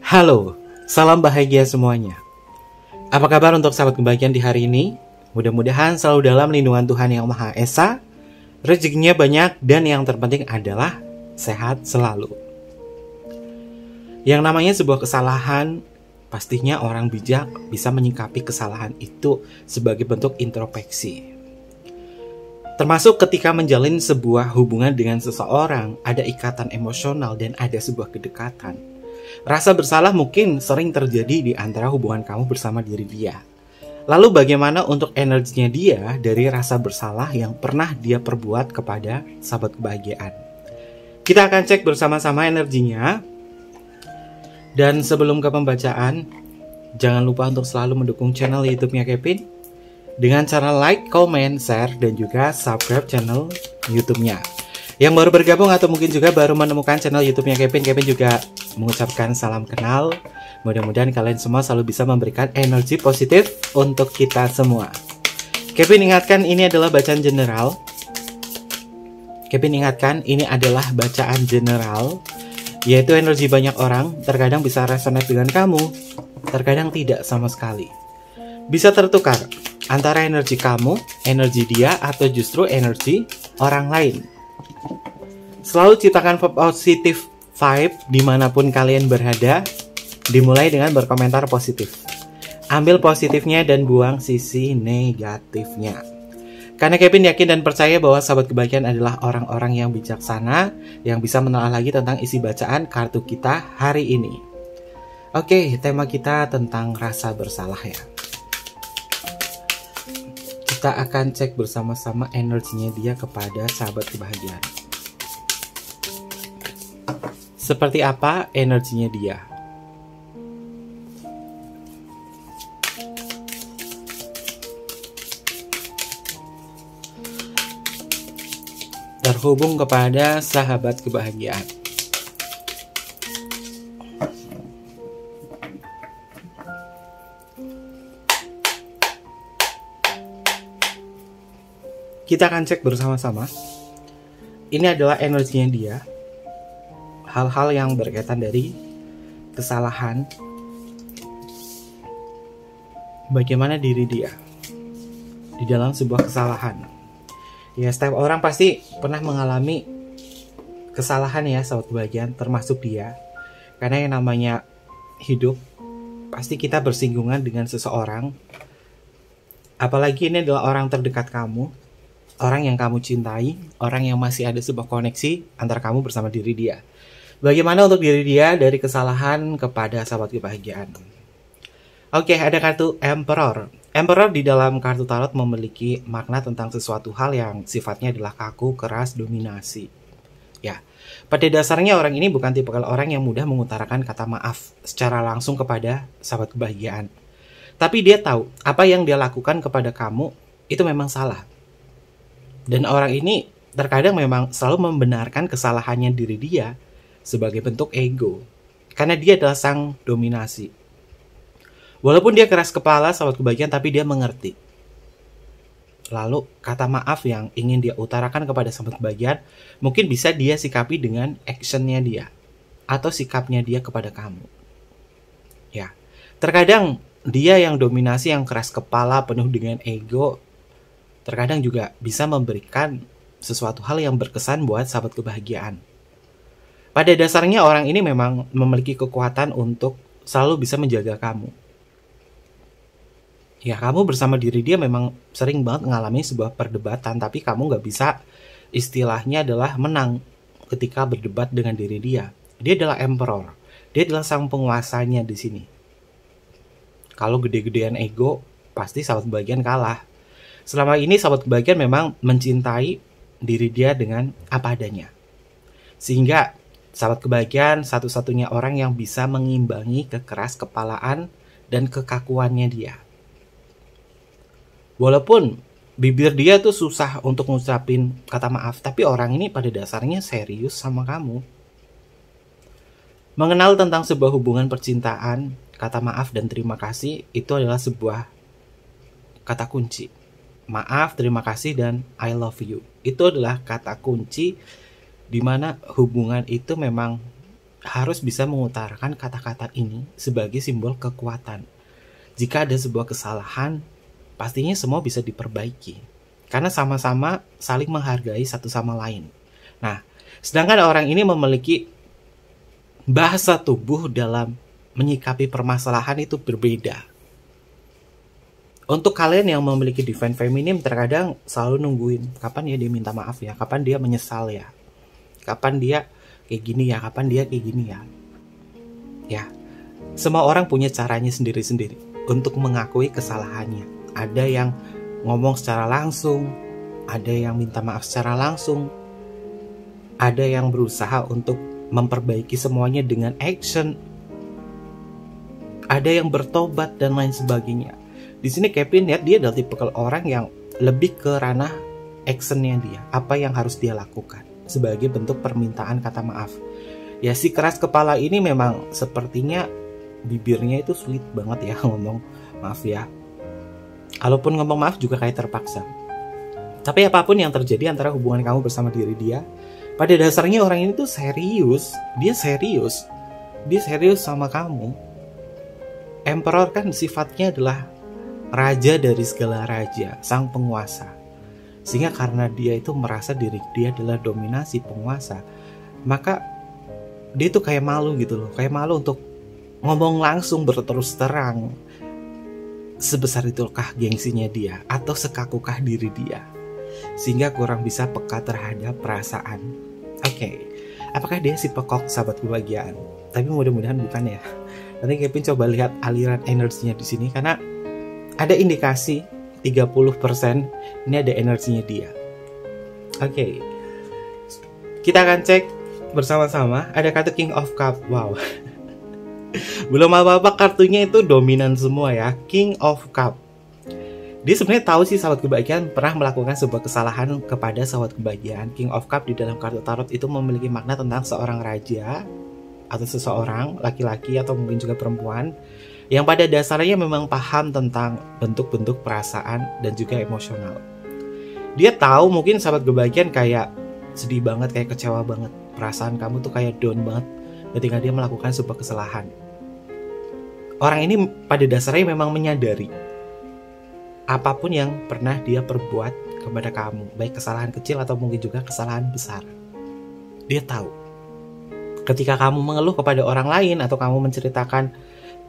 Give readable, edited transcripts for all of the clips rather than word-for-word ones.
Halo, salam bahagia semuanya. Apa kabar untuk sahabat kebahagiaan di hari ini? Mudah-mudahan selalu dalam lindungan Tuhan Yang Maha Esa, rezekinya banyak, dan yang terpenting adalah sehat selalu. Yang namanya sebuah kesalahan, pastinya orang bijak bisa menyikapi kesalahan itu sebagai bentuk introspeksi. Termasuk ketika menjalin sebuah hubungan dengan seseorang, ada ikatan emosional dan ada sebuah kedekatan. Rasa bersalah mungkin sering terjadi di antara hubungan kamu bersama diri dia. Lalu bagaimana untuk energinya dia dari rasa bersalah yang pernah dia perbuat kepada sahabat kebahagiaan? Kita akan cek bersama-sama energinya. Dan sebelum ke pembacaan, jangan lupa untuk selalu mendukung channel YouTube-nya Kevin dengan cara like, comment, share, dan juga subscribe channel YouTube-nya. Yang baru bergabung atau mungkin juga baru menemukan channel YouTube-nya Kevin juga mengucapkan salam kenal. Mudah-mudahan kalian semua selalu bisa memberikan energi positif untuk kita semua. Kevin ingatkan ini adalah bacaan general. Kevin ingatkan ini adalah bacaan general, yaitu energi banyak orang terkadang bisa resonate dengan kamu, terkadang tidak sama sekali. Bisa tertukar antara energi kamu, energi dia, atau justru energi orang lain. Selalu ciptakan positif vibe dimanapun kalian berada. Dimulai dengan berkomentar positif. Ambil positifnya dan buang sisi negatifnya. Karena Kevin yakin dan percaya bahwa sahabat kebahagiaan adalah orang-orang yang bijaksana, yang bisa menelaah lagi tentang isi bacaan kartu kita hari ini. Oke, tema kita tentang rasa bersalah ya. Kita akan cek bersama-sama energinya dia kepada sahabat kebahagiaan. Seperti apa energinya dia? Terhubung kepada sahabat kebahagiaan. Kita akan cek bersama-sama. Ini adalah energinya dia. Hal-hal yang berkaitan dari kesalahan. Bagaimana diri dia di dalam sebuah kesalahan. Ya, setiap orang pasti pernah mengalami kesalahan ya, sahabat kebahagiaan, termasuk dia. Karena yang namanya hidup, pasti kita bersinggungan dengan seseorang. Apalagi ini adalah orang terdekat kamu, orang yang kamu cintai, orang yang masih ada sebuah koneksi antara kamu bersama diri dia. Bagaimana untuk diri dia dari kesalahan kepada sahabat kebahagiaan? Oke, ada kartu Emperor. Emperor di dalam kartu tarot memiliki makna tentang sesuatu hal yang sifatnya adalah kaku, keras, dominasi. Ya, pada dasarnya orang ini bukan tipe orang yang mudah mengutarakan kata maaf secara langsung kepada sahabat kebahagiaan. Tapi dia tahu apa yang dia lakukan kepada kamu itu memang salah. Dan orang ini terkadang memang selalu membenarkan kesalahannya diri dia sebagai bentuk ego. Karena dia adalah sang dominasi. Walaupun dia keras kepala sahabat kebahagiaan, tapi dia mengerti. Lalu kata maaf yang ingin dia utarakan kepada sahabat kebahagiaan mungkin bisa dia sikapi dengan actionnya dia. Atau sikapnya dia kepada kamu. Ya, terkadang dia yang dominasi, yang keras kepala, penuh dengan ego, terkadang juga bisa memberikan sesuatu hal yang berkesan buat sahabat kebahagiaan. Pada dasarnya orang ini memang memiliki kekuatan untuk selalu bisa menjaga kamu. Ya, kamu bersama diri dia memang sering banget mengalami sebuah perdebatan, tapi kamu gak bisa istilahnya adalah menang ketika berdebat dengan diri dia. Dia adalah emperor. Dia adalah sang penguasanya di sini. Kalau gede-gedean ego, pasti sahabat kebahagiaan kalah. Selama ini sahabat kebahagiaan memang mencintai diri dia dengan apa adanya. Sehingga sahabat kebahagiaan satu-satunya orang yang bisa mengimbangi kekeras kepalaan dan kekakuannya dia. Walaupun bibir dia tuh susah untuk ngucapin kata maaf, tapi orang ini pada dasarnya serius sama kamu. Mengenal tentang sebuah hubungan percintaan, kata maaf dan terima kasih itu adalah sebuah kata kunci. Maaf, terima kasih, dan I love you. Itu adalah kata kunci di mana hubungan itu memang harus bisa mengutarakan kata-kata ini sebagai simbol kekuatan. Jika ada sebuah kesalahan, pastinya semua bisa diperbaiki. Karena sama-sama saling menghargai satu sama lain. Nah, sedangkan orang ini memiliki bahasa tubuh dalam menyikapi permasalahan itu berbeda. Untuk kalian yang memiliki divine feminine, terkadang selalu nungguin kapan ya dia minta maaf ya, kapan dia menyesal ya, kapan dia kayak gini ya, kapan dia kayak gini ya. Ya, semua orang punya caranya sendiri-sendiri untuk mengakui kesalahannya. Ada yang ngomong secara langsung, ada yang minta maaf secara langsung, ada yang berusaha untuk memperbaiki semuanya dengan action, ada yang bertobat dan lain sebagainya. Di sini Kevin lihat dia adalah tipe orang yang lebih ke ranah actionnya dia, apa yang harus dia lakukan sebagai bentuk permintaan kata maaf. Ya, si keras kepala ini memang sepertinya bibirnya itu sulit banget ya ngomong maaf ya. Kalaupun ngomong maaf juga kayak terpaksa. Tapi apapun yang terjadi antara hubungan kamu bersama diri dia, pada dasarnya orang ini tuh serius. Dia serius sama kamu. Emperor kan sifatnya adalah raja dari segala raja, sang penguasa. Sehingga karena dia itu merasa diri dia adalah dominasi penguasa, maka dia tuh kayak malu gitu loh. Kayak malu untuk ngomong langsung berterus terang. Sebesar itukah gengsinya dia, atau sekakukah diri dia, sehingga kurang bisa peka terhadap perasaan. Oke, apakah dia si pekok sahabat kebahagiaan? Tapi mudah-mudahan bukan ya. Nanti Kevin coba lihat aliran energinya di sini, karena ada indikasi 30% ini ada energinya dia. Oke, kita akan cek bersama-sama. Ada kartu King of Cup. Wow. Belum apa-apa, kartunya itu dominan semua ya. King of Cup. Dia sebenarnya tahu sih sahabat kebahagiaan pernah melakukan sebuah kesalahan kepada sahabat kebahagiaan. King of Cup di dalam kartu tarot itu memiliki makna tentang seorang raja atau seseorang laki-laki atau mungkin juga perempuan yang pada dasarnya memang paham tentang bentuk-bentuk perasaan dan juga emosional. Dia tahu mungkin sahabat kebahagiaan kayak sedih banget, kayak kecewa banget. Perasaan kamu tuh kayak down banget ketika dia melakukan sebuah kesalahan. Orang ini pada dasarnya memang menyadari apapun yang pernah dia perbuat kepada kamu, baik kesalahan kecil atau mungkin juga kesalahan besar. Dia tahu ketika kamu mengeluh kepada orang lain atau kamu menceritakan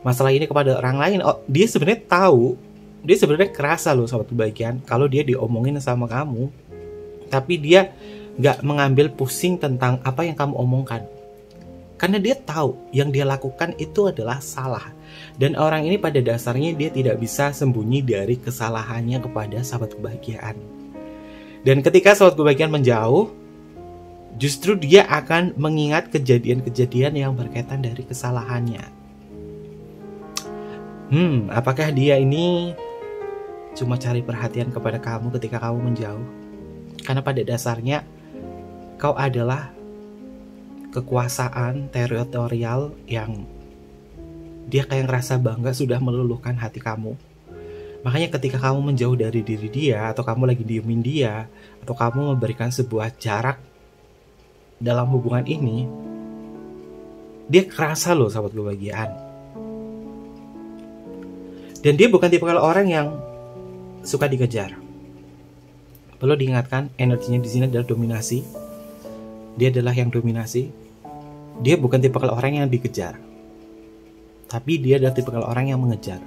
masalah ini kepada orang lain, dia sebenarnya tahu, dia sebenarnya kerasa loh sahabat kebahagiaan kalau dia diomongin sama kamu, tapi dia gak mengambil pusing tentang apa yang kamu omongkan. Karena dia tahu yang dia lakukan itu adalah salah. Dan orang ini pada dasarnya dia tidak bisa sembunyi dari kesalahannya kepada sahabat kebahagiaan. Dan ketika sahabat kebahagiaan menjauh, justru dia akan mengingat kejadian-kejadian yang berkaitan dari kesalahannya. Apakah dia ini cuma cari perhatian kepada kamu ketika kamu menjauh? Karena pada dasarnya kau adalah kekuasaan teritorial yang dia kayak ngerasa bangga sudah meluluhkan hati kamu. Makanya ketika kamu menjauh dari diri dia, atau kamu lagi diemin dia, atau kamu memberikan sebuah jarak dalam hubungan ini, dia kerasa loh sahabat kebahagiaan. Dan dia bukan tipe orang yang suka dikejar. Perlu diingatkan, energinya di sini adalah dominasi. Dia adalah yang dominasi. Dia bukan tipe orang yang dikejar, tapi dia adalah tipe orang yang mengejar.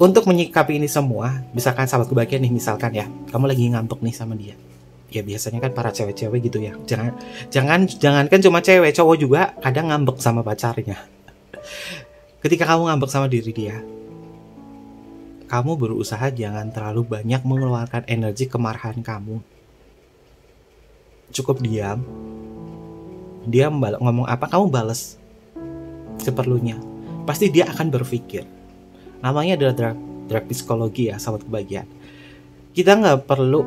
Untuk menyikapi ini semua, misalkan sahabat kebahagiaan nih, misalkan ya, kamu lagi ngantuk nih sama dia. Ya biasanya kan para cewek-cewek gitu ya. Jangankan cuma cewek, cowok juga kadang ngambek sama pacarnya. Ketika kamu ngambek sama diri dia, kamu berusaha jangan terlalu banyak mengeluarkan energi kemarahan kamu. Cukup diam. Dia ngomong apa, kamu balas seperlunya. Pasti dia akan berpikir. Namanya adalah drag psikologi ya, sahabat kebahagiaan. Kita nggak perlu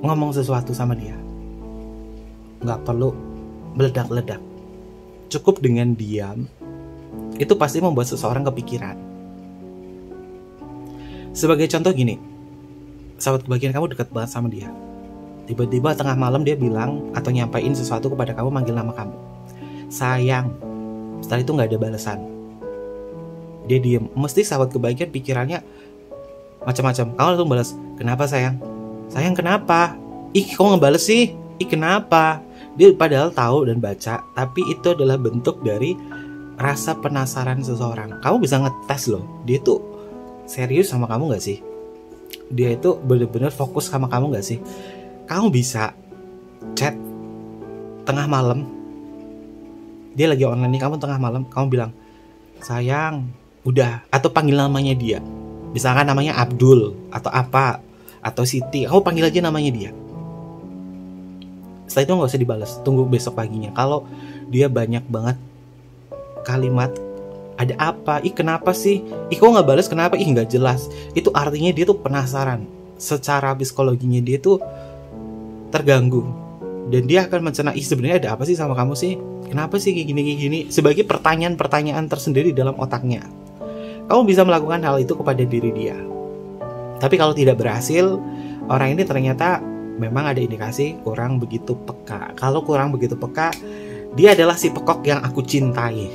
ngomong sesuatu sama dia, nggak perlu meledak-ledak. Cukup dengan diam, itu pasti membuat seseorang kepikiran. Sebagai contoh gini, sahabat kebahagiaan kamu dekat banget sama dia. Tiba-tiba tengah malam dia bilang atau nyampain sesuatu kepada kamu, manggil nama kamu. sayang. Setelah itu nggak ada balasan. Dia diem. Mesti sahabat kebahagiaan pikirannya macam-macam. Kamu langsung balas, kenapa sayang? Sayang kenapa? Ih kok ngebales sih? Ih kenapa? Dia padahal tahu dan baca, tapi itu adalah bentuk dari rasa penasaran seseorang. Kamu bisa ngetes loh, dia tuh serius sama kamu gak sih? Dia itu bener-bener fokus sama kamu gak sih? Kamu bisa chat tengah malam, dia lagi online nih, kamu tengah malam, kamu bilang, sayang, udah. Atau panggil namanya dia, misalkan namanya Abdul atau apa, atau Siti, kamu panggil aja namanya dia. Setelah itu gak usah dibalas, tunggu besok paginya. Kalau dia banyak banget kalimat, ada apa? Ih kenapa sih? Ih kok gak balas kenapa? Ih gak jelas. Itu artinya dia tuh penasaran. Secara psikologinya dia tuh terganggu. Dan dia akan mencerna, ih sebenarnya ada apa sih sama kamu sih? Kenapa sih kayak gini? Sebagai pertanyaan-pertanyaan tersendiri dalam otaknya. Kamu bisa melakukan hal itu kepada diri dia. Tapi kalau tidak berhasil, orang ini ternyata memang ada indikasi kurang begitu peka. Kalau kurang begitu peka, dia adalah si pekok yang aku cintai.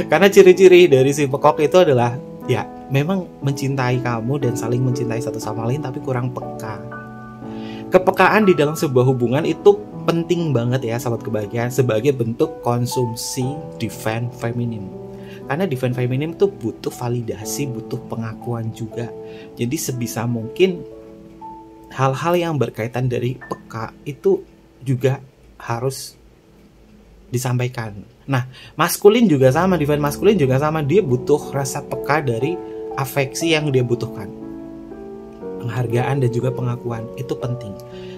Karena ciri-ciri dari si pekok itu adalah ya memang mencintai kamu dan saling mencintai satu sama lain, tapi kurang peka. Kepekaan di dalam sebuah hubungan itu penting banget ya sahabat kebahagiaan, sebagai bentuk konsumsi divine feminine. Karena divine feminine itu butuh validasi, butuh pengakuan juga. Jadi sebisa mungkin hal-hal yang berkaitan dari peka itu juga harus disampaikan. Nah, maskulin juga sama, divine maskulin juga sama. Dia butuh rasa peka dari afeksi yang dia butuhkan. Penghargaan dan juga pengakuan itu penting.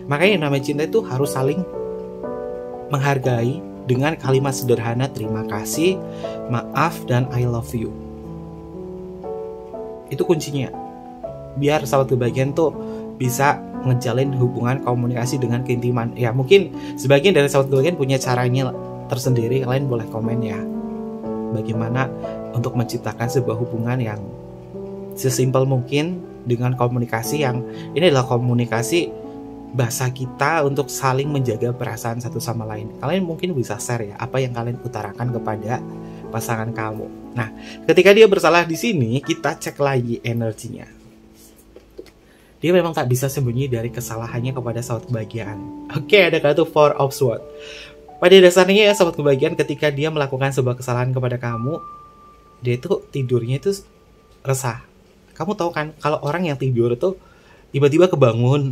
Makanya yang namanya cinta itu harus saling menghargai dengan kalimat sederhana, terima kasih, maaf, dan I love you. Itu kuncinya. Biar sahabat kebahagiaan tuh bisa ngejalin hubungan komunikasi dengan keintiman. Ya mungkin sebagian dari sahabat kebahagiaan punya caranya tersendiri. Kalian boleh komen ya, bagaimana untuk menciptakan sebuah hubungan yang sesimpel mungkin dengan komunikasi yang ini adalah komunikasi bahasa kita untuk saling menjaga perasaan satu sama lain. Kalian mungkin bisa share ya apa yang kalian utarakan kepada pasangan kamu. Nah, ketika dia bersalah di sini, kita cek lagi energinya. Dia memang tak bisa sembunyi dari kesalahannya kepada sahabat kebahagiaan. Oke, ada kartu Four of Swords. Pada dasarnya ya sahabat kebahagiaan, ketika dia melakukan sebuah kesalahan kepada kamu, dia itu tidurnya itu resah. Kamu tahu kan, kalau orang yang tidur itu tiba-tiba kebangun,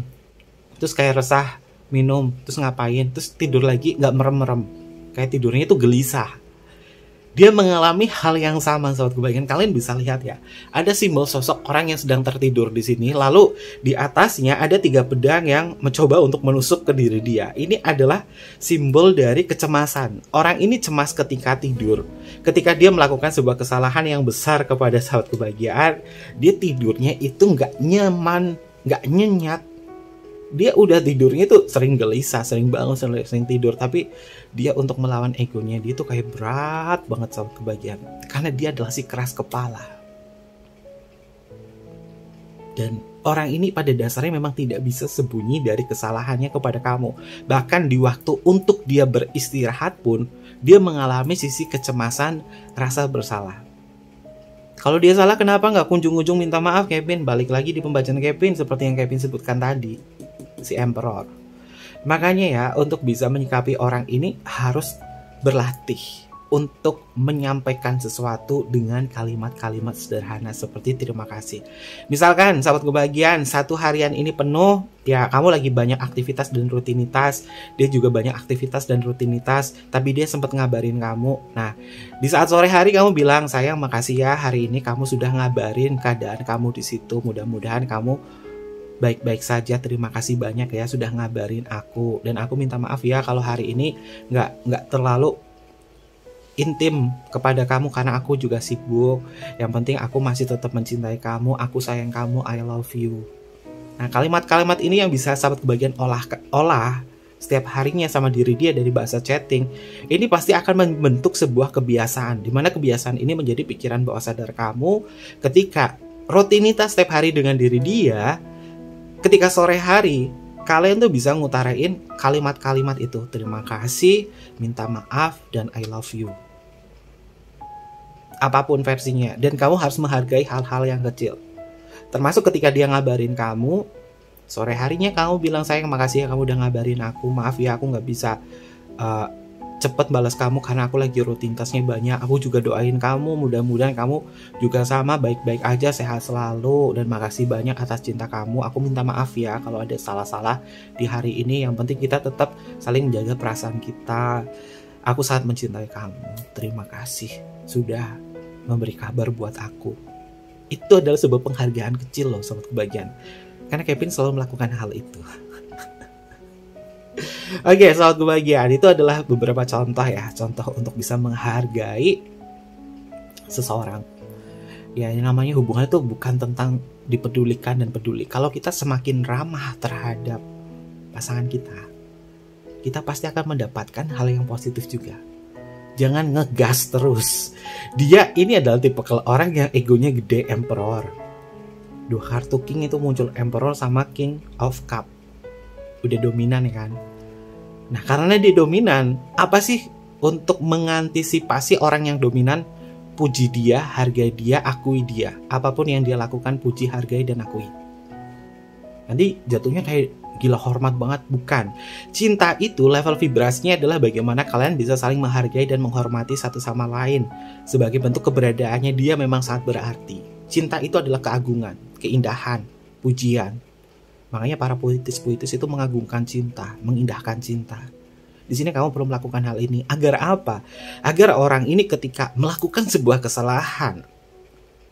terus kayak resah, minum, terus ngapain, terus tidur lagi nggak merem-merem, kayak tidurnya itu gelisah. Dia mengalami hal yang sama sahabat kebahagiaan. Kalian bisa lihat ya, ada simbol sosok orang yang sedang tertidur di sini. Lalu di atasnya ada 3 pedang yang mencoba untuk menusuk ke diri dia. Ini adalah simbol dari kecemasan. Orang ini cemas ketika tidur. Ketika dia melakukan sebuah kesalahan yang besar kepada sahabat kebahagiaan, dia tidurnya itu nggak nyaman, nggak nyenyak. Dia udah tidurnya tuh sering gelisah, sering bangun, sering tidur. Tapi dia untuk melawan egonya, dia tuh kayak berat banget sama kebahagiaan. Karena dia adalah si keras kepala. Dan orang ini pada dasarnya memang tidak bisa sembunyi dari kesalahannya kepada kamu. Bahkan di waktu untuk dia beristirahat pun, dia mengalami sisi kecemasan, rasa bersalah. Kalau dia salah, kenapa nggak kunjung-kunjung minta maaf Kevin? Balik lagi di pembacaan Kevin seperti yang Kevin sebutkan tadi, si Emperor. Makanya ya, untuk bisa menyikapi orang ini harus berlatih untuk menyampaikan sesuatu dengan kalimat-kalimat sederhana seperti terima kasih. Misalkan sahabat kebahagiaan, 1 harian ini penuh, ya kamu lagi banyak aktivitas dan rutinitas, dia juga banyak aktivitas dan rutinitas, tapi dia sempat ngabarin kamu. Nah, di saat sore hari kamu bilang, sayang makasih ya hari ini kamu sudah ngabarin keadaan kamu di situ, mudah-mudahan kamu baik-baik saja, terima kasih banyak ya sudah ngabarin aku, dan aku minta maaf ya kalau hari ini nggak terlalu intim kepada kamu karena aku juga sibuk. Yang penting aku masih tetap mencintai kamu, aku sayang kamu, I love you. Nah, kalimat-kalimat ini yang bisa sahabat kebahagiaan olah setiap harinya sama diri dia dari bahasa chatting. Ini pasti akan membentuk sebuah kebiasaan, dimana kebiasaan ini menjadi pikiran bawah sadar kamu. Ketika rutinitas setiap hari dengan diri dia, ketika sore hari kalian tuh bisa ngutarain kalimat-kalimat itu. Terima kasih, minta maaf, dan I love you. Apapun versinya. Dan kamu harus menghargai hal-hal yang kecil. Termasuk ketika dia ngabarin kamu, sore harinya kamu bilang, sayang makasih ya kamu udah ngabarin aku. Maaf ya aku gak bisa cepet balas kamu karena aku lagi rutinitasnya banyak. Aku juga doain kamu, mudah-mudahan kamu juga sama, baik-baik aja, sehat selalu, dan makasih banyak atas cinta kamu. Aku minta maaf ya kalau ada salah-salah di hari ini. Yang penting kita tetap saling menjaga perasaan kita. Aku sangat mencintai kamu. Terima kasih sudah memberi kabar buat aku. Itu adalah sebuah penghargaan kecil loh sobat kebahagiaan. Karena Kevin selalu melakukan hal itu. Oke, sobat kebahagiaan, itu adalah beberapa contoh ya, contoh untuk bisa menghargai seseorang. Ya, yang namanya hubungan itu bukan tentang dipedulikan dan peduli. Kalau kita semakin ramah terhadap pasangan kita pasti akan mendapatkan hal yang positif juga. Jangan ngegas terus. Dia ini adalah tipe orang yang egonya gede, emperor. Dua kartu king itu muncul, emperor sama king of cup. Udah dominan ya kan. Nah karena dia dominan, apa sih untuk mengantisipasi orang yang dominan? Puji dia, hargai dia, akui dia. Apapun yang dia lakukan, puji, hargai, dan akui. Nanti jatuhnya kayak gila hormat banget, bukan. Cinta itu level vibrasinya adalah bagaimana kalian bisa saling menghargai dan menghormati satu sama lain. Sebagai bentuk keberadaannya dia memang sangat berarti. Cinta itu adalah keagungan, keindahan, pujian. Makanya para puitis-puitis itu mengagungkan cinta, mengindahkan cinta. Di sini kamu perlu melakukan hal ini. Agar apa? Agar orang ini ketika melakukan sebuah kesalahan,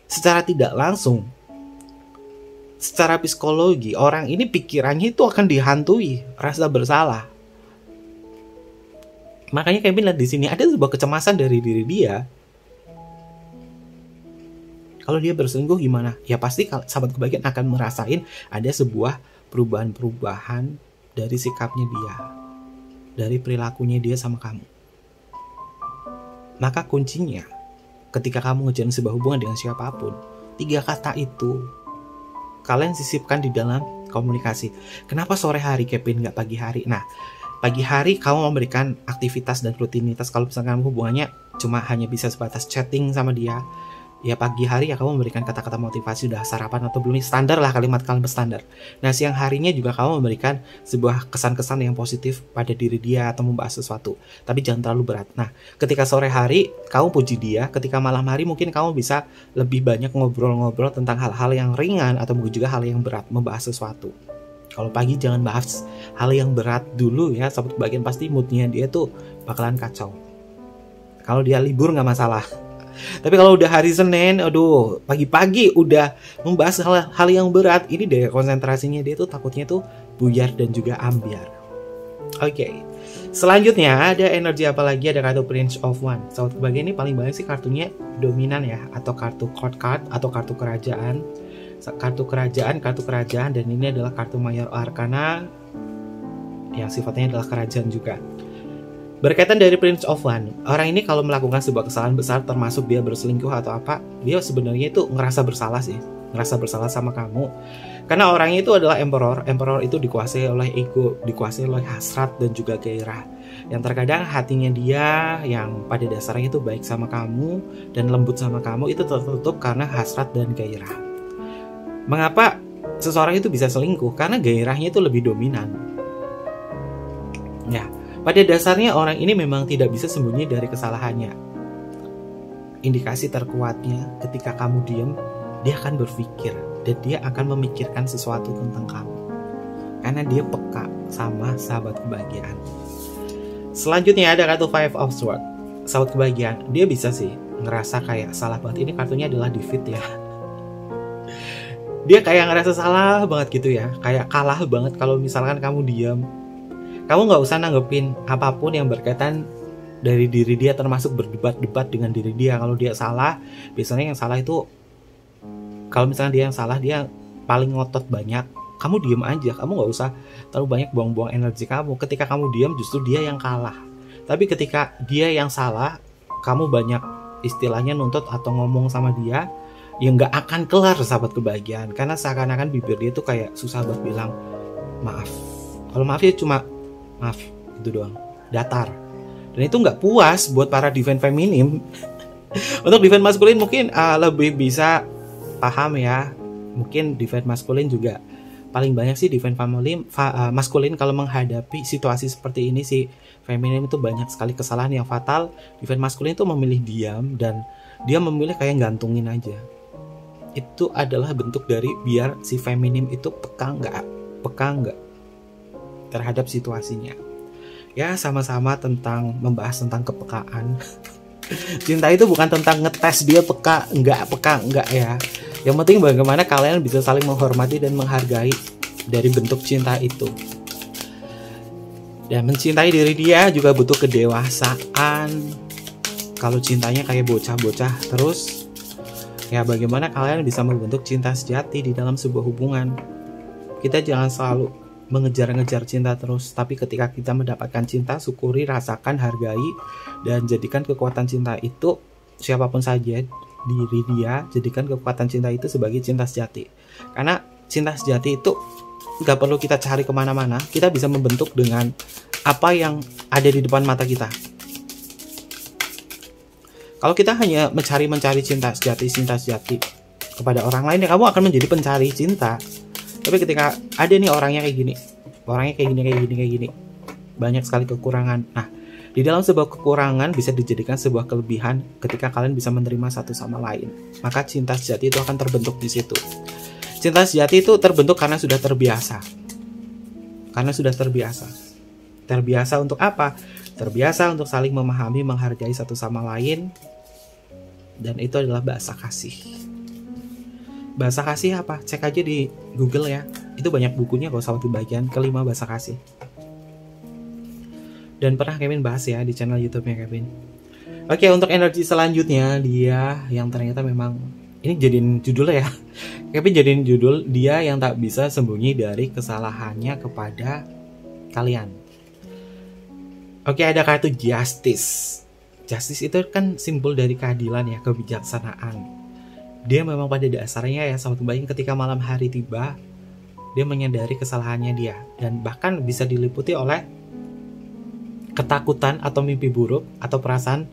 secara tidak langsung, secara psikologi, orang ini pikirannya itu akan dihantui rasa bersalah. Makanya Kevin lihat di sini ada sebuah kecemasan dari diri dia. Kalau dia berselingkuh gimana? Ya pasti sahabat kebahagiaan akan merasain ada sebuah perubahan-perubahan dari sikapnya dia, dari perilakunya dia sama kamu. Maka kuncinya ketika kamu ngejalin sebuah hubungan dengan siapapun, 3 kata itu kalian sisipkan di dalam komunikasi. Kenapa sore hari Kevin nggak pagi hari? Nah, pagi hari kamu memberikan aktivitas dan rutinitas. Kalau misalkan kamu hubungannya cuma hanya bisa sebatas chatting sama dia, ya pagi hari ya kamu memberikan kata-kata motivasi, udah sarapan atau belum, standar lah, kalimat-kalimat standar. Nah siang harinya juga kamu memberikan sebuah kesan-kesan yang positif pada diri dia atau membahas sesuatu, tapi jangan terlalu berat. Nah ketika sore hari kamu puji dia, ketika malam hari mungkin kamu bisa lebih banyak ngobrol-ngobrol tentang hal-hal yang ringan atau mungkin juga hal yang berat, membahas sesuatu. Kalau pagi jangan bahas hal yang berat dulu ya, sahabat kebahagiaan, pasti moodnya dia tuh bakalan kacau. Kalau dia libur nggak masalah. Tapi kalau udah hari Senin, aduh, pagi-pagi udah membahas hal yang berat, ini deh konsentrasinya dia tuh takutnya tuh buyar dan juga ambiar. Oke. Selanjutnya ada energi apa lagi? Ada kartu Prince of Wands. Sahabat kebahagiaan ini paling banyak sih kartunya dominan ya, atau kartu court card atau kartu kerajaan. Kartu kerajaan, dan ini adalah kartu Mayor Arcana yang sifatnya adalah kerajaan juga. Berkaitan dari Prince of Wands, orang ini kalau melakukan sebuah kesalahan besar, termasuk dia berselingkuh atau apa, dia sebenarnya itu ngerasa bersalah sih, ngerasa bersalah sama kamu. Karena orangnya itu adalah emperor. Emperor itu dikuasai oleh ego, dikuasai oleh hasrat dan juga gairah. Yang terkadang hatinya dia yang pada dasarnya itu baik sama kamu dan lembut sama kamu itu tertutup karena hasrat dan gairah. Mengapa seseorang itu bisa selingkuh? Karena gairahnya itu lebih dominan. Ya. Pada dasarnya orang ini memang tidak bisa sembunyi dari kesalahannya. Indikasi terkuatnya ketika kamu diam, dia akan berpikir dan dia akan memikirkan sesuatu tentang kamu. Karena dia peka sama sahabat kebahagiaan. Selanjutnya ada kartu Five of Swords. Sahabat kebahagiaan, dia bisa sih ngerasa kayak salah banget. Ini kartunya adalah defeat ya. Dia kayak ngerasa salah banget gitu ya. Kayak kalah banget kalau misalkan kamu diam. Kamu nggak usah nanggepin apapun yang berkaitan dari diri dia, termasuk berdebat-debat dengan diri dia. Kalau dia salah, biasanya yang salah itu, kalau misalnya dia yang salah, dia paling ngotot banyak. Kamu diem aja, kamu nggak usah terlalu banyak buang-buang energi kamu. Ketika kamu diem, justru dia yang kalah. Tapi ketika dia yang salah, kamu banyak istilahnya nuntut atau ngomong sama dia, ya nggak akan kelar sahabat kebahagiaan. Karena seakan-akan bibir dia tuh kayak susah buat bilang maaf. Kalau maaf ya cuma maaf gitu doang, datar. Dan itu nggak puas buat para divine feminim. Untuk divine maskulin mungkin lebih bisa paham ya. Mungkin divine maskulin juga paling banyak sih divine maskulin kalau menghadapi situasi seperti ini sih. Feminim itu banyak sekali kesalahan yang fatal. Divine maskulin itu memilih diam dan dia memilih kayak gantungin aja. Itu adalah bentuk dari biar si feminim itu peka nggak terhadap situasinya. Ya sama-sama membahas tentang kepekaan. Cinta itu bukan tentang ngetes dia peka enggak ya. Yang penting bagaimana kalian bisa saling menghormati dan menghargai dari bentuk cinta itu. Dan mencintai diri dia juga butuh kedewasaan. Kalau cintanya kayak bocah-bocah terus, ya bagaimana kalian bisa membentuk cinta sejati di dalam sebuah hubungan. Kita jangan selalu mengejar-ngejar cinta terus, tapi ketika kita mendapatkan cinta, syukuri, rasakan, hargai, dan jadikan kekuatan cinta itu, siapapun saja diri dia, jadikan kekuatan cinta itu sebagai cinta sejati. Karena cinta sejati itu gak perlu kita cari kemana-mana, kita bisa membentuk dengan apa yang ada di depan mata kita. Kalau kita hanya mencari cinta sejati kepada orang lain, ya kamu akan menjadi pencari cinta. Tapi ketika ada nih orangnya kayak gini, banyak sekali kekurangan. Nah, di dalam sebuah kekurangan bisa dijadikan sebuah kelebihan ketika kalian bisa menerima satu sama lain. Maka cinta sejati itu akan terbentuk di situ. Cinta sejati itu terbentuk karena sudah terbiasa. Terbiasa untuk apa? Terbiasa untuk saling memahami, menghargai satu sama lain. Dan itu adalah bahasa kasih. Bahasa kasih apa? Cek aja di Google ya. Itu banyak bukunya kalau sahabat kebahagiaan, kelima bahasa kasih. Dan pernah Kevin bahas ya di channel YouTube-nya Kevin. Oke, untuk energi selanjutnya dia yang ternyata memang ini jadiin judulnya ya. Kevin jadiin judul dia yang tak bisa sembunyi dari kesalahannya kepada kalian. Oke, ada kartu justice. Justice itu kan simbol dari keadilan ya, kebijaksanaan. Dia memang pada dasarnya ya sahabat kebahagiaan ketika malam hari tiba, dia menyadari kesalahannya dia. Dan bahkan bisa diliputi oleh ketakutan atau mimpi buruk atau perasaan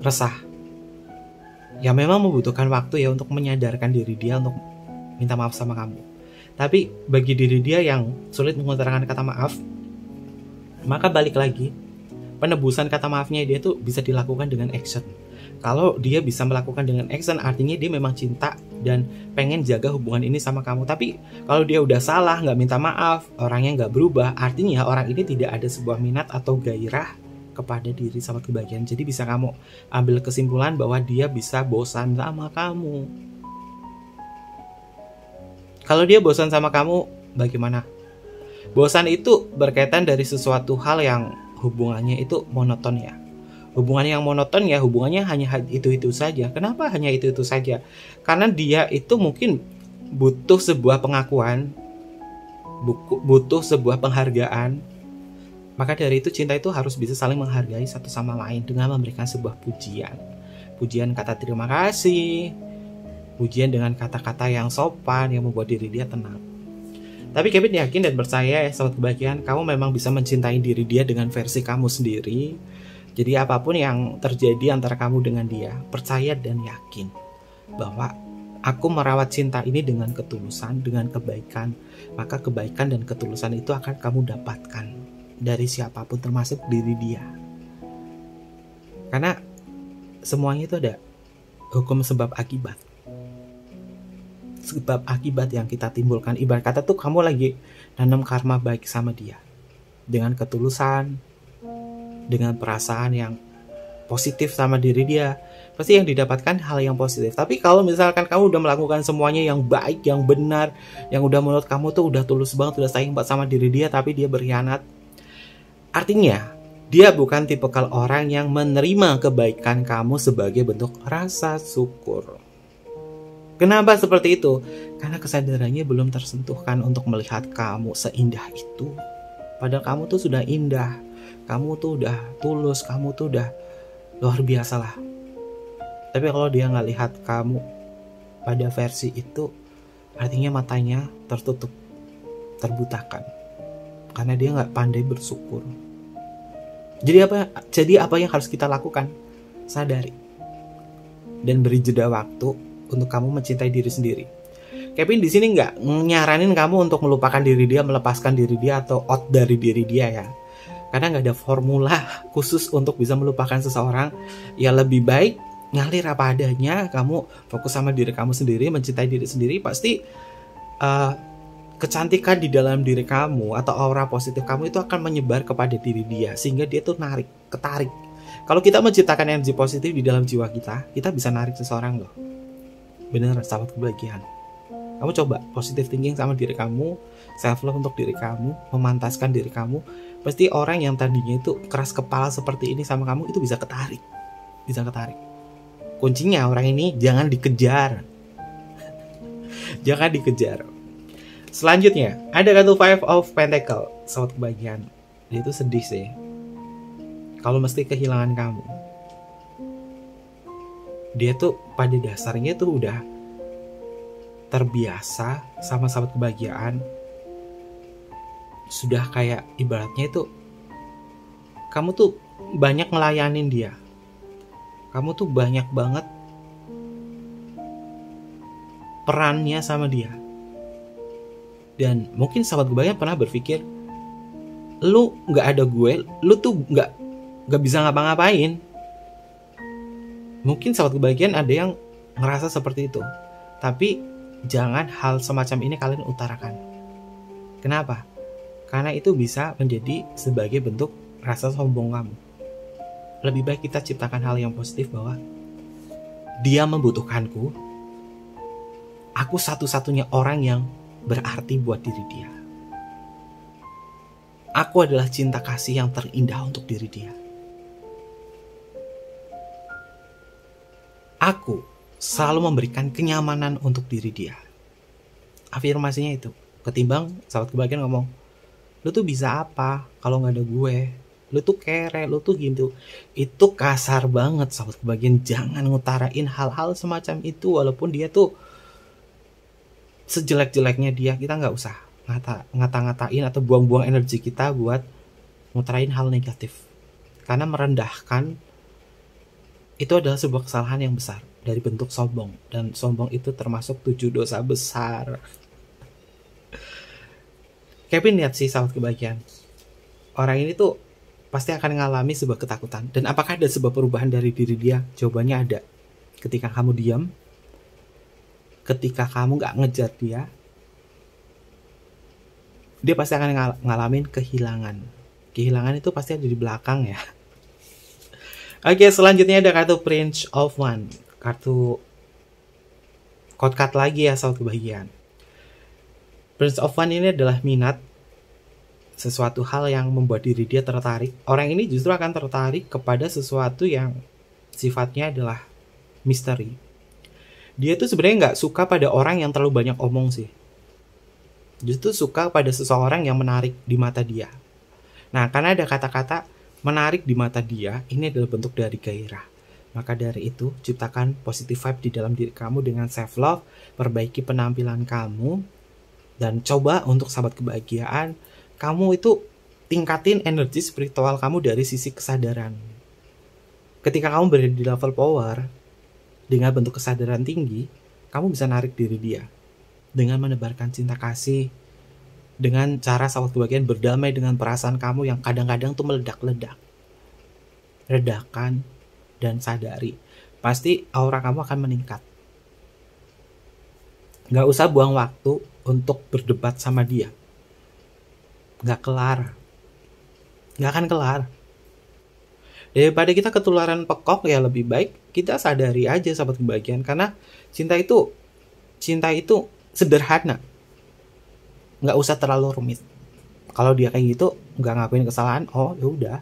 resah. Ya memang membutuhkan waktu ya untuk menyadarkan diri dia untuk minta maaf sama kamu. Tapi bagi diri dia yang sulit mengutarakan kata maaf, maka balik lagi, penebusan kata maafnya dia tuh bisa dilakukan dengan action. Kalau dia bisa melakukan dengan action, artinya dia memang cinta dan pengen jaga hubungan ini sama kamu. Tapi kalau dia udah salah, nggak minta maaf, orangnya nggak berubah, artinya orang ini tidak ada sebuah minat atau gairah kepada diri sahabat kebahagiaan. Jadi bisa kamu ambil kesimpulan bahwa dia bisa bosan sama kamu. Kalau dia bosan sama kamu, bagaimana? Bosan itu berkaitan dari sesuatu hal yang hubungannya itu monoton ya. Hubungan yang monoton ya hubungannya hanya itu-itu saja. Kenapa hanya itu-itu saja? Karena dia itu mungkin butuh sebuah pengakuan, butuh sebuah penghargaan. Maka dari itu cinta itu harus bisa saling menghargai satu sama lain dengan memberikan sebuah pujian. Pujian kata terima kasih, pujian dengan kata-kata yang sopan yang membuat diri dia tenang. Tapi Kevin yakin dan percaya ya sahabat kebahagiaan, kamu memang bisa mencintai diri dia dengan versi kamu sendiri. Jadi apapun yang terjadi antara kamu dengan dia, percaya dan yakin bahwa aku merawat cinta ini dengan ketulusan, dengan kebaikan. Maka kebaikan dan ketulusan itu akan kamu dapatkan dari siapapun termasuk diri dia. Karena semuanya itu ada hukum sebab akibat. Sebab akibat yang kita timbulkan. Ibarat kata tuh kamu lagi nanam karma baik sama dia. Dengan ketulusan, dengan perasaan yang positif sama diri dia, pasti yang didapatkan hal yang positif. Tapi kalau misalkan kamu udah melakukan semuanya yang baik, yang benar, yang udah menurut kamu tuh udah tulus banget, udah sayang banget sama diri dia, tapi dia berkhianat, artinya dia bukan tipikal orang yang menerima kebaikan kamu sebagai bentuk rasa syukur. Kenapa seperti itu? Karena kesadarannya belum tersentuhkan untuk melihat kamu seindah itu. Padahal kamu tuh sudah indah, kamu tuh udah tulus, kamu tuh udah luar biasa lah. Tapi kalau dia nggak lihat kamu pada versi itu, artinya matanya tertutup, terbutakan. karena dia nggak pandai bersyukur. Jadi apa yang harus kita lakukan? Sadari dan beri jeda waktu untuk kamu mencintai diri sendiri. Kevin di sini nggak nyaranin kamu untuk melupakan diri dia, melepaskan diri dia, atau out dari diri dia ya. Karena nggak ada formula khusus untuk bisa melupakan seseorang. Ya lebih baik ngalir apa adanya. Kamu fokus sama diri kamu sendiri, mencintai diri sendiri. Pasti kecantikan di dalam diri kamu atau aura positif kamu itu akan menyebar kepada diri dia, sehingga dia tuh ketarik. Kalau kita menciptakan energi positif di dalam jiwa kita bisa narik seseorang loh. Bener, sahabat kebahagiaan. Kamu coba positive thinking sama diri kamu, self love untuk diri kamu, memantaskan diri kamu. Pasti orang yang tadinya itu keras kepala seperti ini sama kamu itu bisa ketarik. Kuncinya orang ini jangan dikejar. Jangan dikejar. Selanjutnya ada kartu Five of Pentacle, sahabat kebahagiaan. Dia itu sedih sih kalau mesti kehilangan kamu. Dia tuh pada dasarnya tuh udah terbiasa sama sahabat kebahagiaan. Sudah kayak ibaratnya itu kamu tuh banyak ngelayanin dia. Kamu tuh banyak banget perannya sama dia. Dan mungkin sahabat kebahagiaan pernah berpikir, lu gak ada gue, lu tuh gak bisa ngapa-ngapain. Mungkin sahabat kebahagiaan ada yang ngerasa seperti itu. Tapi jangan hal semacam ini kalian utarakan. Kenapa? Karena itu bisa menjadi sebagai bentuk rasa sombong kamu. Lebih baik kita ciptakan hal yang positif bahwa dia membutuhkanku. Aku satu-satunya orang yang berarti buat diri dia. Aku adalah cinta kasih yang terindah untuk diri dia. Aku selalu memberikan kenyamanan untuk diri dia. Afirmasinya itu. Ketimbang sahabat kebahagiaan ngomong, lu tuh bisa apa kalau gak ada gue? Lu tuh kere, lu tuh gitu. Itu kasar banget sahabat kebahagiaan. Jangan ngutarain hal-hal semacam itu. Walaupun dia tuh sejelek-jeleknya dia, kita gak usah ngata-ngatain atau buang-buang energi kita buat ngutarain hal negatif. Karena merendahkan itu adalah sebuah kesalahan yang besar dari bentuk sombong. Dan sombong itu termasuk 7 dosa besar. Kevin lihat sih sahabat kebahagiaan, orang ini tuh pasti akan mengalami sebuah ketakutan. Dan apakah ada sebuah perubahan dari diri dia? Jawabannya ada. Ketika kamu diam, ketika kamu gak ngejar dia pasti akan ngalamin kehilangan. Kehilangan itu pasti ada di belakang ya. Oke, selanjutnya ada kartu Prince of Wands. Kartu code card lagi ya sahabat kebahagiaan. Prince of Wands ini adalah minat, sesuatu hal yang membuat diri dia tertarik. Orang ini justru akan tertarik kepada sesuatu yang sifatnya adalah misteri. Dia tuh sebenarnya gak suka pada orang yang terlalu banyak omong sih. Justru suka pada seseorang yang menarik di mata dia. Nah, karena ada kata-kata menarik di mata dia, ini adalah bentuk dari gairah. Maka dari itu, ciptakan positive vibe di dalam diri kamu dengan self love, perbaiki penampilan kamu, dan coba untuk sahabat kebahagiaan, kamu itu tingkatin energi spiritual kamu dari sisi kesadaran. Ketika kamu berada di level power, dengan bentuk kesadaran tinggi, kamu bisa narik diri dia. Dengan menebarkan cinta kasih, dengan cara sahabat kebahagiaan berdamai dengan perasaan kamu yang kadang-kadang tuh meledak-ledak. Redakan dan sadari. Pasti aura kamu akan meningkat. Gak usah buang waktu untuk berdebat sama dia. Gak kelar. Gak akan kelar. Daripada kita ketularan pekok, ya lebih baik kita sadari aja sahabat kebahagiaan. Karena cinta itu sederhana. Gak usah terlalu rumit. Kalau dia kayak gitu gak ngakuin kesalahan, oh ya udah.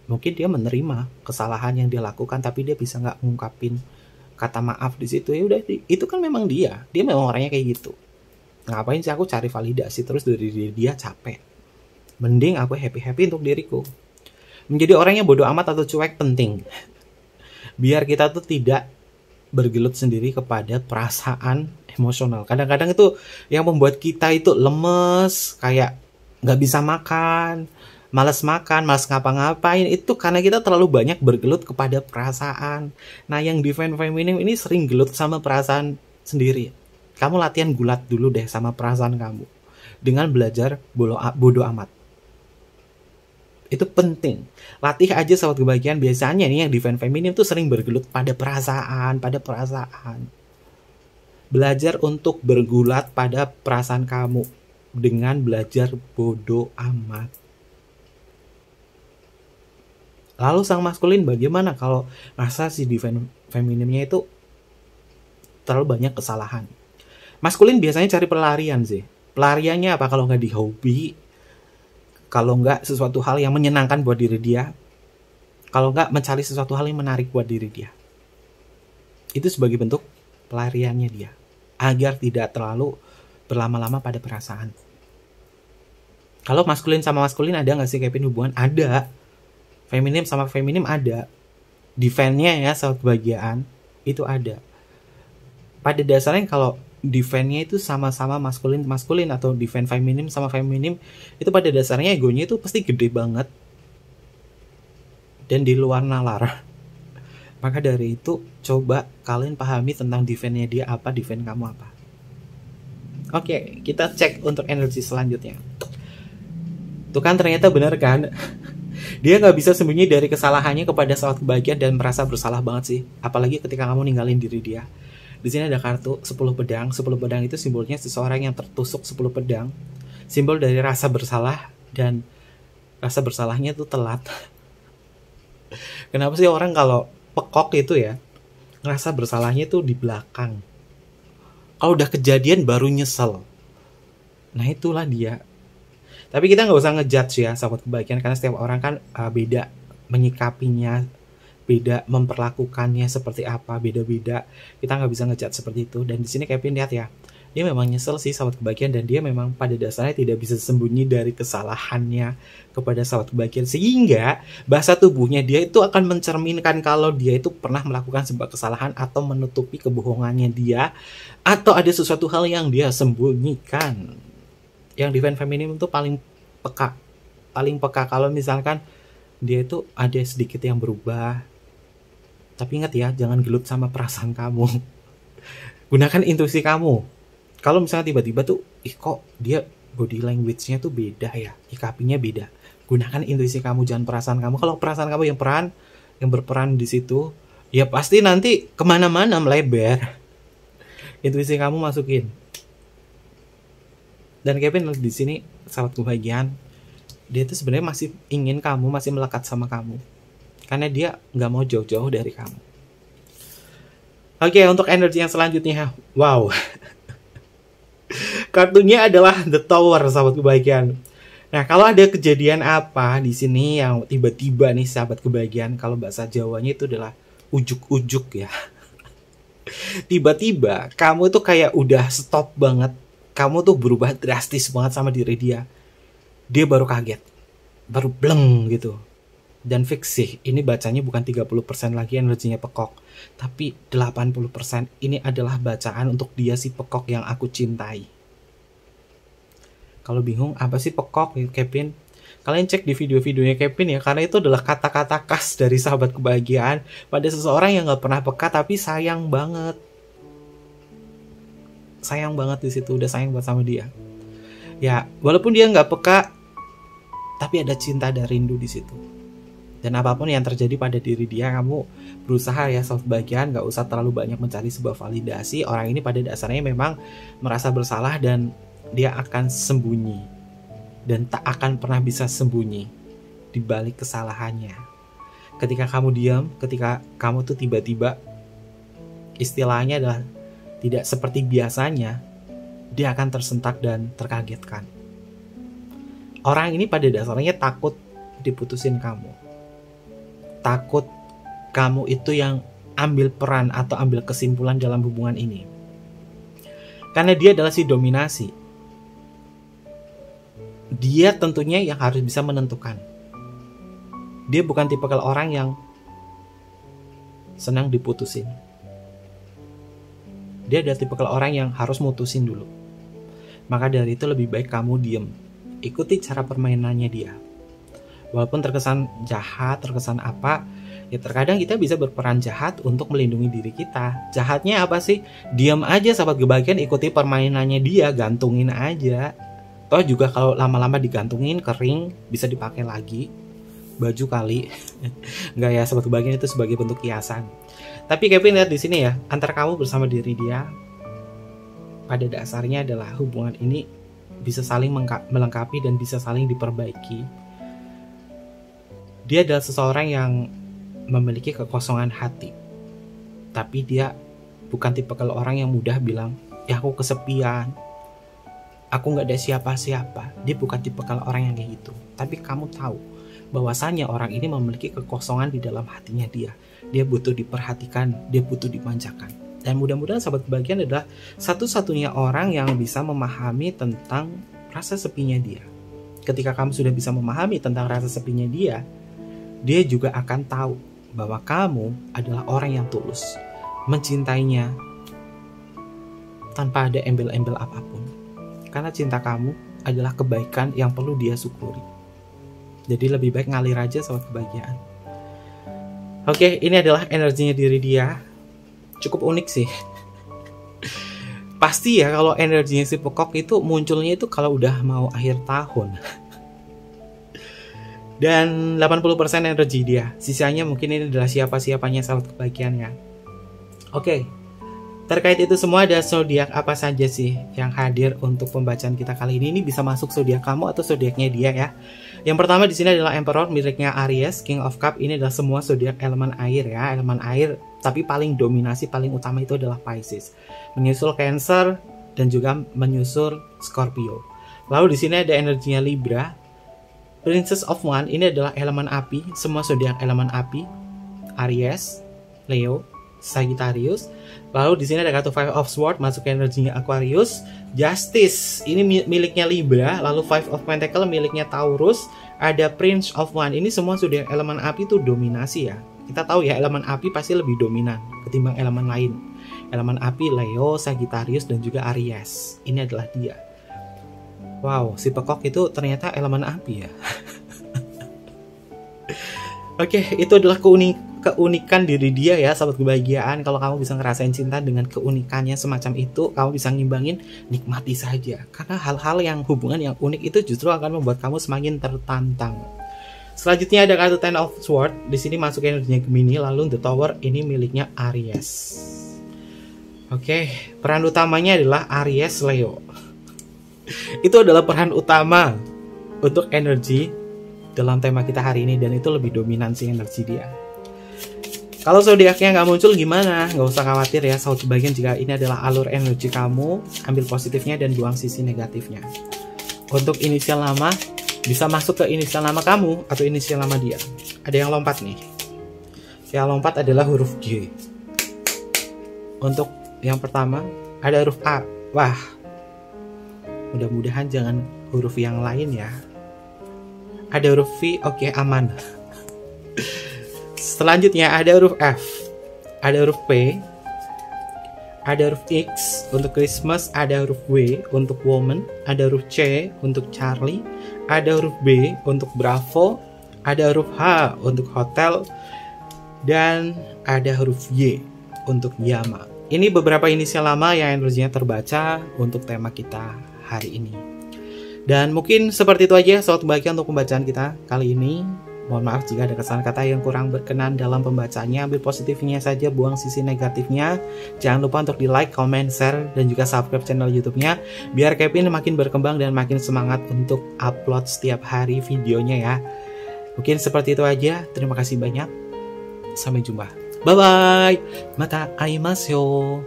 Mungkin dia menerima kesalahan yang dia lakukan, tapi dia bisa gak ngungkapin kata maaf di situ. Ya udah, itu kan memang dia memang orangnya kayak gitu. Ngapain sih aku cari validasi terus dari diri dia, capek. Mending aku happy untuk diriku. Menjadi orang yang bodoh amat atau cuek penting. Biar kita tuh tidak bergelut sendiri kepada perasaan emosional. Kadang-kadang itu yang membuat kita itu lemes, kayak nggak bisa makan, malas ngapa-ngapain, itu karena kita terlalu banyak bergelut kepada perasaan. Nah, yang divine feminine ini sering gelut sama perasaan sendiri. Kamu latihan gulat dulu deh sama perasaan kamu dengan belajar bodo amat. Itu penting. Latih aja sahabat kebahagiaan. Biasanya nih yang divine feminine tuh sering bergelut pada perasaan. Belajar untuk bergulat pada perasaan kamu dengan belajar bodo amat. Lalu sang maskulin bagaimana kalau rasa si divine femininnya itu terlalu banyak kesalahan? Maskulin biasanya cari pelarian sih. Pelariannya apa kalau nggak di hobi? Kalau nggak sesuatu hal yang menyenangkan buat diri dia, kalau nggak mencari sesuatu hal yang menarik buat diri dia. Itu sebagai bentuk pelariannya dia, agar tidak terlalu berlama-lama pada perasaan. Kalau maskulin sama maskulin ada nggak sih Kevin hubungan? Ada. Feminim sama feminim ada. Defense-nya ya sahabat kebahagiaan itu ada. Pada dasarnya kalau defense-nya itu sama-sama maskulin atau defense feminim sama feminim, itu pada dasarnya egonya itu pasti gede banget dan di luar nalar. Maka dari itu coba kalian pahami tentang defense-nya dia apa, defense kamu apa. Oke, kita cek untuk energi selanjutnya. Tuh kan ternyata benar kan. Dia nggak bisa sembunyi dari kesalahannya kepada sahabat kebahagiaan dan merasa bersalah banget sih. Apalagi ketika kamu ninggalin diri dia. Di sini ada kartu 10 pedang. 10 pedang itu simbolnya seseorang yang tertusuk 10 pedang. Simbol dari rasa bersalah, dan rasa bersalahnya itu telat. Kenapa sih orang kalau pekok itu ya, ngerasa bersalahnya itu di belakang. Kalau udah kejadian baru nyesel. Nah itulah dia. Tapi kita nggak usah ngejudge ya sahabat kebahagiaan, karena setiap orang kan beda menyikapinya, beda memperlakukannya seperti apa, beda-beda. Kita nggak bisa ngejudge seperti itu. Dan di sini Kevin lihat ya, dia memang nyesel sih sahabat kebahagiaan, dan dia memang pada dasarnya tidak bisa sembunyi dari kesalahannya kepada sahabat kebahagiaan, sehingga bahasa tubuhnya dia itu akan mencerminkan kalau dia itu pernah melakukan sebuah kesalahan atau menutupi kebohongannya dia, atau ada sesuatu hal yang dia sembunyikan. Yang divine feminine itu paling peka kalau misalkan dia itu ada sedikit yang berubah. Tapi ingat ya, jangan gelut sama perasaan kamu. Gunakan intuisi kamu. Kalau misalnya tiba-tiba tuh, kok dia body language-nya tuh beda ya, nyikapinya beda. Gunakan intuisi kamu, jangan perasaan kamu. Kalau perasaan kamu yang berperan di situ, ya pasti nanti kemana-mana melebar. Intuisi kamu masukin. Dan Kevin di sini sahabat kebahagiaan, dia tuh sebenarnya masih ingin kamu, masih melekat sama kamu, karena dia nggak mau jauh-jauh dari kamu. Oke, untuk energi yang selanjutnya, wow. Kartunya adalah The Tower sahabat kebahagiaan. Nah, kalau ada kejadian apa di sini yang tiba-tiba nih sahabat kebahagiaan, kalau bahasa Jawanya itu adalah ujuk-ujuk ya. Tiba-tiba kamu tuh kayak udah stop banget. Kamu tuh berubah drastis banget sama diri dia. Dia baru kaget. Baru bleng gitu. Dan fix sih, ini bacanya bukan 30% lagi energinya pekok. Tapi 80% ini adalah bacaan untuk dia si pekok yang aku cintai. Kalau bingung apa sih pekok ya Kevin? Kalian cek di video-videonya Kevin ya, karena itu adalah kata-kata khas dari sahabat kebahagiaan pada seseorang yang gak pernah peka tapi sayang banget. Sayang banget di situ, udah sayang buat sama dia. Ya, walaupun dia nggak peka, tapi ada cinta dan rindu di situ. Dan apapun yang terjadi pada diri dia, kamu berusaha ya self bagian, nggak usah terlalu banyak mencari sebuah validasi. Orang ini pada dasarnya memang merasa bersalah dan dia akan sembunyi dan tak akan pernah bisa sembunyi di balik kesalahannya. Ketika kamu diam, ketika kamu tuh tiba-tiba istilahnya adalah tidak seperti biasanya, dia akan tersentak dan terkagetkan. Orang ini pada dasarnya takut diputusin kamu. Takut kamu itu yang ambil peran atau ambil kesimpulan dalam hubungan ini. Karena dia adalah si dominasi. Dia tentunya yang harus bisa menentukan. Dia bukan tipikal orang yang senang diputusin. Dia adalah tipikal orang yang harus mutusin dulu. Maka dari itu lebih baik kamu diem. ikuti cara permainannya dia. Walaupun terkesan jahat, terkesan apa, ya terkadang kita bisa berperan jahat untuk melindungi diri kita. Jahatnya apa sih? Diam aja sahabat kebahagiaan, ikuti permainannya dia, gantungin aja. Toh juga kalau lama-lama digantungin, kering, bisa dipakai lagi. Baju kali. Enggak ya, sahabat kebahagiaan, itu sebagai bentuk hiasan. Tapi Kevin lihat di sini ya, antara kamu bersama diri dia, pada dasarnya adalah hubungan ini bisa saling melengkapi dan bisa saling diperbaiki. Dia adalah seseorang yang memiliki kekosongan hati. Tapi dia bukan tipe kalau orang yang mudah bilang, ya aku kesepian, aku gak ada siapa-siapa. Dia bukan tipe kalau orang yang kayak gitu. Tapi kamu tahu bahwasannya orang ini memiliki kekosongan di dalam hatinya dia. Dia butuh diperhatikan, dia butuh dimanjakan. Dan mudah-mudahan sahabat kebahagiaan adalah satu-satunya orang yang bisa memahami tentang rasa sepinya dia. Ketika kamu sudah bisa memahami tentang rasa sepinya dia juga akan tahu bahwa kamu adalah orang yang tulus, mencintainya tanpa ada embel-embel apapun. Karena cinta kamu adalah kebaikan yang perlu dia syukuri. Jadi lebih baik ngalir aja sama kebahagiaan. Oke, ini adalah energinya diri dia. Cukup unik sih. Pasti ya kalau energinya si Peacock itu munculnya itu kalau udah mau akhir tahun. Dan 80% energi dia. Sisanya mungkin ini adalah siapa-siapanya sahabat kebahagiaannya. Oke. Terkait itu semua ada zodiak apa saja sih yang hadir untuk pembacaan kita kali ini? Ini bisa masuk zodiak kamu atau zodiaknya dia ya. Yang pertama di sini adalah Emperor miliknya Aries, King of Cup. Ini adalah semua zodiak elemen air ya, elemen air. Tapi paling dominasi, paling utama itu adalah Pisces. Menyusul Cancer dan juga menyusul Scorpio. Lalu di sini ada energinya Libra. Princess of One ini adalah elemen api, semua zodiak elemen api, Aries, Leo, Sagittarius. Lalu di sini ada kartu Five of Swords, masuk energinya Aquarius. Justice ini miliknya Libra, lalu Five of Pentacles miliknya Taurus. Ada Prince of One, ini semua zodiak elemen api itu dominasi ya. Kita tahu ya elemen api pasti lebih dominan ketimbang elemen lain. Elemen api Leo, Sagittarius dan juga Aries. Ini adalah dia. Wow, si Peacock itu ternyata elemen api ya. Oke, itu adalah keunikan diri dia ya, sahabat kebahagiaan. Kalau kamu bisa ngerasain cinta dengan keunikannya semacam itu, kamu bisa ngimbangin, nikmati saja. Karena hal-hal yang hubungan yang unik itu justru akan membuat kamu semakin tertantang. Selanjutnya ada kartu Ten of Swords. Di sini masuk energinya Gemini, lalu The Tower ini miliknya Aries. Oke, peran utamanya adalah Aries Leo. Itu adalah peran utama untuk energi dalam tema kita hari ini, dan itu lebih dominansi energi dia. Kalau zodiaknya nggak muncul gimana? Nggak usah khawatir ya, sahabat kebahagiaan. Jika ini adalah alur energi kamu, ambil positifnya dan buang sisi negatifnya. Untuk inisial nama bisa masuk ke inisial nama kamu atau inisial nama dia. Ada yang lompat nih. Yang lompat adalah huruf G. Untuk yang pertama ada huruf A. Wah, mudah-mudahan jangan huruf yang lain ya. Ada huruf V, oke, aman. Selanjutnya ada huruf F, ada huruf P, ada huruf X untuk Christmas, ada huruf W untuk woman, ada huruf C untuk Charlie, ada huruf B untuk Bravo, ada huruf H untuk hotel, dan ada huruf Y untuk Yama. Ini beberapa inisial lama yang energinya terbaca untuk tema kita hari ini. Dan mungkin seperti itu aja soal kebahagiaan untuk pembacaan kita kali ini. Mohon maaf jika ada kesalahan kata yang kurang berkenan dalam pembacaannya. Ambil positifnya saja, buang sisi negatifnya. Jangan lupa untuk di like, comment, share, dan juga subscribe channel YouTube-nya, biar Kevin makin berkembang dan makin semangat untuk upload setiap hari videonya ya. Mungkin seperti itu aja. Terima kasih banyak. Sampai jumpa. Bye bye. Mata aimasu.